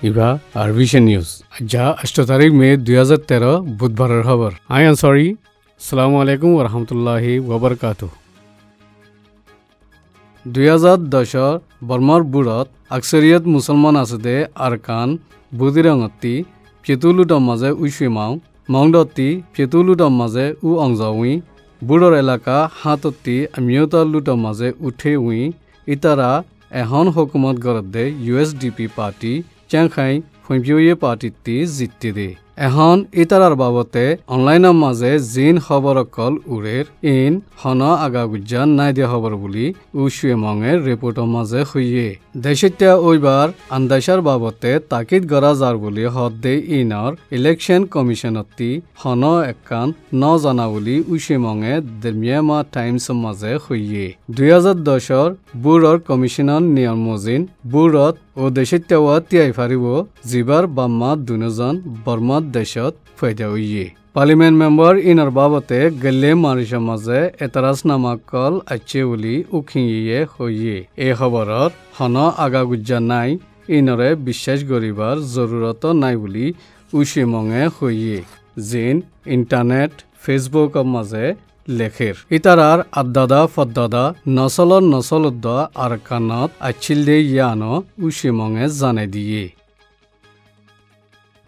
Eva আর vision news যা 8 তারিখ মে 2013 বুধবারের খবর আই আনসারি আসসালামু আলাইকুম ওয়া রাহমাতুল্লাহি ওয়া বারাকাতুহু 2010 বর্মার বুড়ত আকসরিয়ত মুসলমান আছে দে আরকান বুদিরঙতি পেতুলুটম মাঝে উইসুমাও মংডতি পেতুলুটম মাঝে উ অংজাউই বুড়র এলাকা হাততি আমিয়তা লুটম মাঝে উঠে উই ইতারা এখন হুকুমত গরত দে ইউএসডিপি পার্টি চ্যাংখাই ফৈপিয়ে পার্টিটি জিততে দে এখন ইতারার বাবতে অনলাইনের মাঝে জিন খবর কল উড়ের ইন হন আগাগুজান নাই দিয়া খবর বলি উশুয়ে মঙের রিপোর্টের মাঝে হইয়ে দেশিত্যা ওইবার আন্দাইশার বাবতে তাকিদ গড়া যার বলি হদ দে ইনর ইলেকশন কমিশনতি হন একান ন জানা বলি উশুয়ে মঙে মিয়ানমার টাইমস মাঝে হইয়ে 2010 বুড়র কমিশনার নিয়ম মজিন বুড়ত ও দেশিত্যা তিয়াই ফারিব জিবার বাম্মা দুজন বর্মা দেশত ফায়দা হইয়ে পার্লিমেন্ট মেম্বার ইনার বাবতে গেলে মারিসের মাঝে এতারাজ নামা কল আছে বলি উখিয়ে হইয়ে এই খবরত হন আগাগুজা নাই ইনরে বিশ্বাস করিবার জরুরত নাই বলি উশিমঙে হইয়ে জিন ইন্টারনেট ফেসবুকের মাঝে লেখের ইতারার আদাদা ফদ্দাদা নসলদ আর কানত আছিল দে ইয়ানো উশিমঙে জানে দিয়ে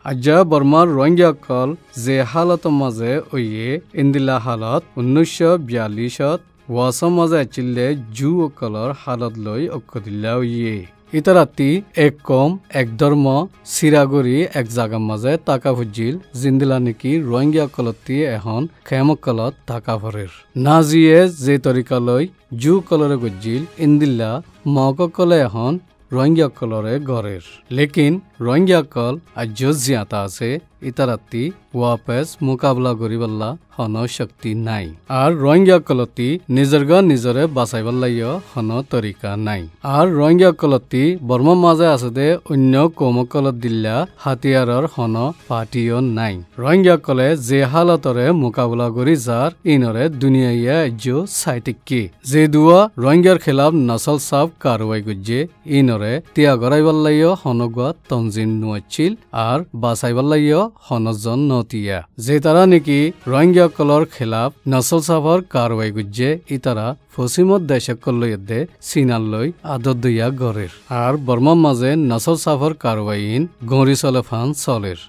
আজ্জা বর্মার রোহিঙ্গা কল যে হালত মাঝে ওয়ে ইন্দিলা হালত 1942 ওয়াসম মাঝে আছিলে জু কলর হালত লই অক্ষদিল্লা ওয়ে ইতারাতি এক কম এক ধর্ম সিরাগরি এক জাগার মাঝে টাকা ফুজিল জিন্দিলা নাকি রোহিঙ্গা কলতি এখন খেম কলত টাকা ভরের নাজিয়ে যে তরিকা লই জু কলরে গজিল ইন্দিল্লা মক কলে এখন রোহিঙ্গা কলরে গড়ের লেকিন রোহিঙ্গা কল আজ জিয়াতা আছে ইতারাতি ওয়াপেস মোকাবলা করিবাল্লা হন শক্তি নাই আর রোহিঙ্গা কলতি নিজরে বাঁচাইবাল্লাইও হন তরিকা নাই আর রোহিঙ্গা কলতি বর্মা মাঝে আছে দে অন্য কমকলত দিল্লা হাতিয়ারর হন পার্টিও নাই রোহিঙ্গা কলে যে হালতরে মোকাবলা করি যার ইনরে দুনিয়াইয়া আজ সাইটিকি যে দুয়া রোহিঙ্গার খেলাফ নসল সাফ কারওয়াই গুজে ইনরে তিয়া গড়াইবাল্লাইও হনগুয়া তঞ্জিম নুয়াচ্ছিল আর বাঁচাইবাল্লাইও হনজন নতিয়া যে তারা নাকি রোহিঙ্গা কলর খেলাফ নসল সাফর কারওয়াই গুজে ইতারা পশ্চিমত দেশকলইদে চীনালই আদত দিয়া গড়ের আর বর্মার মাঝে নসল সাফর কারওয়াইন গড়ি চলে ফান চলের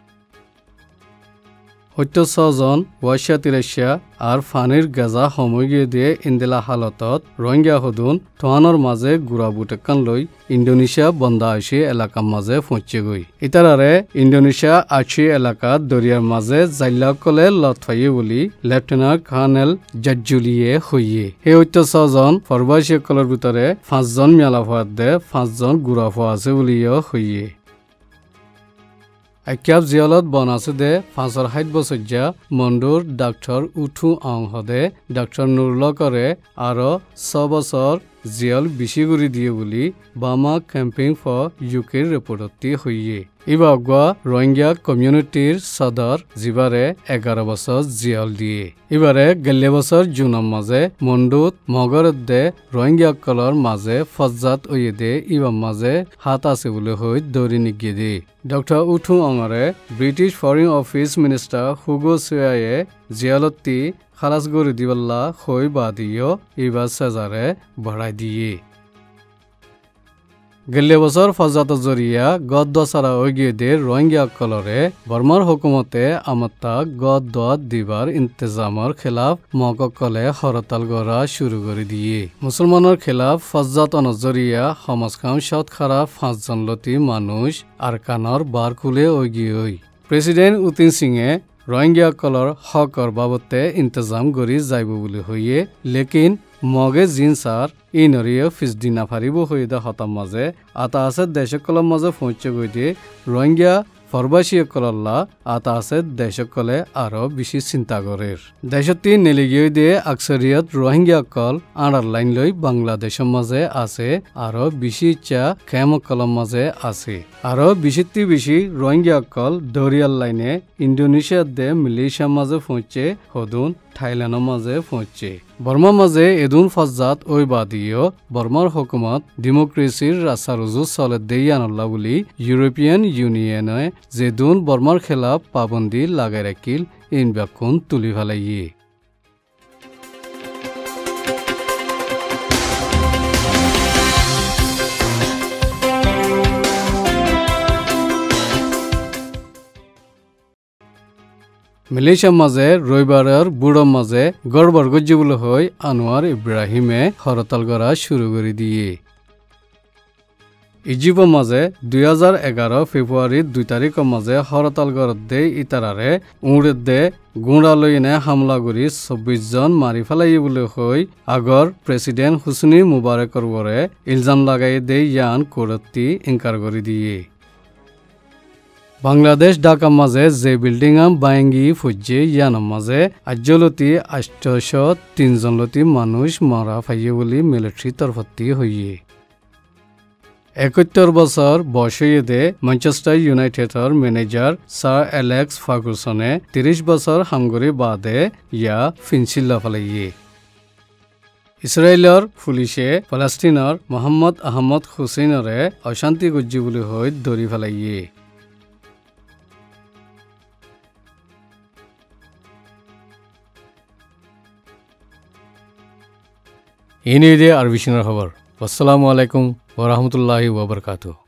76 জন ওয়াশা তিরাশা আর ফানির গাজা সময় গিয়ে দিয়ে ইন্দিলা হালতত রোহিঙ্গা হদুন তোহানোর মাঝে গুড়া বুটেকান লই ইন্দোনেশিয়া বন্দা আসি এলাকার মাঝে পৌঁছে গই ইতারারে ইন্দোনেশিয়া আছি এলাকা দরিয়ার মাঝে জাইলা কলে লতফাইয়ে বলি লেফটেন্যান্ট কর্নেল জাজ্জুলিয়ে হইয়ে এই 76 জন ফরবাসী কলের ভিতরে 5 জন মেলা ফাদ দে 5 জন গুড়া ফোয়া আছে বলিও হইয়ে আক্যাব জিয়ালত বনাছে দে 560 বছর যা মন্ডুর ডাক্তার উঠু আং হদে ডাক্তার নুরল করে আরো 6 বছর জিয়াল বিশিগুড়ি দিয়ে বলি বামা ক্যাম্পিং ফর ইউকের রিপোর্টটি হইয়ে ইবাগুয়া রোহিঙ্গা কমিউনিটির সদর জিবারে 11 বছর জিয়াল দিয়ে এবারে গেলে বছর জুনের মাঝে মন্ডুত মগরদে রোহিঙ্গা কলর মাঝে ফজ্জাত ওয়ে দে ইবার মাঝে হাত আছে বলে হই দৌড়ি নিগিয়ে দে ডক্টর উঠু অঙরে British foreign office minister Hugo সুয়ায়ে জিয়ালতি খালাস গড়ি দিবল্লা হই বাদিও ইবার সেজারে বাড়াই দিয়ে গেলে বছর ফজাত জরিয়া গদ দসারা ওগিয়ে দে রোহিঙ্গা কলরে বর্মার হুকুমতে আমতা গদ দত দিবার ইন্তজামর খেলাফ মককলে হরতাল গড়া শুরু করে দিয়ে মুসলমানের খেলাফ ফজাত নজরিয়া সমাজখাম শতকরা 5 জন লতি মানুষ আরকানর বার খুলে ওগিয়ে হই প্রেসিডেন্ট উতিন সিংয়ে রোহিঙ্গা কলর হকর বাবতে ইন্তজাম করি যাইব বলে হইয়ে লেকিন মগে জিন সার ইনরিয়ে ফিসদি না ফারিব হয়ে দে হতাম মাঝে আতা আছে দেশকলর মাঝে পৌঁছে গই দিয়ে রোহিঙ্গা ফরবাসী কলল্লা আতা আছে দেশকলে আরো বেশি চিন্তা করের দেশতি নেলিগিয়ে দিয়ে আকসরিয়ত রোহিঙ্গা কল আড়ার লাইন লই বাংলাদেশের মাঝে আছে আরো বেশি ইচ্ছা খেম কলম মাঝে আছে আরো বেশি রোহিঙ্গা কল দরিয়ার লাইনে ইন্দোনেশিয়া দে মালয়েশিয়ার মাঝে পৌঁছে হদুন থাইল্যান্ডের মাঝে পৌঁছে বর্মা মাঝে এদুন ফজ্জাত ওই বাদিও বর্মার হুকুমত ডেমোক্রেসির রাস্তা রুজু চলে দেয়ানল্লা বলি ইউরোপিয়ান ইউনিয়নে যেদুন বর্মার খেলাফ পাবন্দি লাগাই রাখিল ইন ব্যাকুন তুলি ফেলাইয়ে মালয়েশিয়ার মাঝে রবিবারের বুড়োর মাঝে গড়বড় গজ্জিবুল হই আনোয়ার ইব্রাহিমে হরতাল করা শুরু করে দিয়ে ইজিপ্টের মাঝে 2011 ফেব্রুয়ারির 2 তারিখের মাঝে হরতাল গড়ত দে ইতারারে উড়ের দে গুঁড়ালইনে হামলা করি 24 জন মারি ফেলাই বলে হই আগর প্রেসিডেন্ট হুসনি মুবারকর বরে ইলজাম লাগাই দে ইয়ান কোরত্তি ইনকার করে দিয়ে বাংলাদেশ ঢাকা মাঝে যে বিল্ডিং বাইঙ্গি ফুজে ইয়ানোর মাঝে আজ্যলতি 803 জনলতি মানুষ মারা ফাইয়ে বলে মিলিটারি তরফতি হইয়ে 71 বছর বয়সে ম্যানচেস্টার ইউনাইটেডর ম্যানেজার স্যার অ্যালেক্স ফার্গুসনে 30 বছর হামগরি বাদে ইয়া ফিনচিল্লা ফেলাইয়ে ইসরায়েলর পুলিশে ফলাস্তিনৰ মোহাম্মদ আহমদ হুসেইনরে অশান্তি গজ্জি বলে হই ধরি ফেলাইয়ে এই নিয়ে আর বিশিনার খবর। আসসালামু আলাইকুম ওয়া রাহমাতুল্লাহি ওয়া বারাকাতুহু।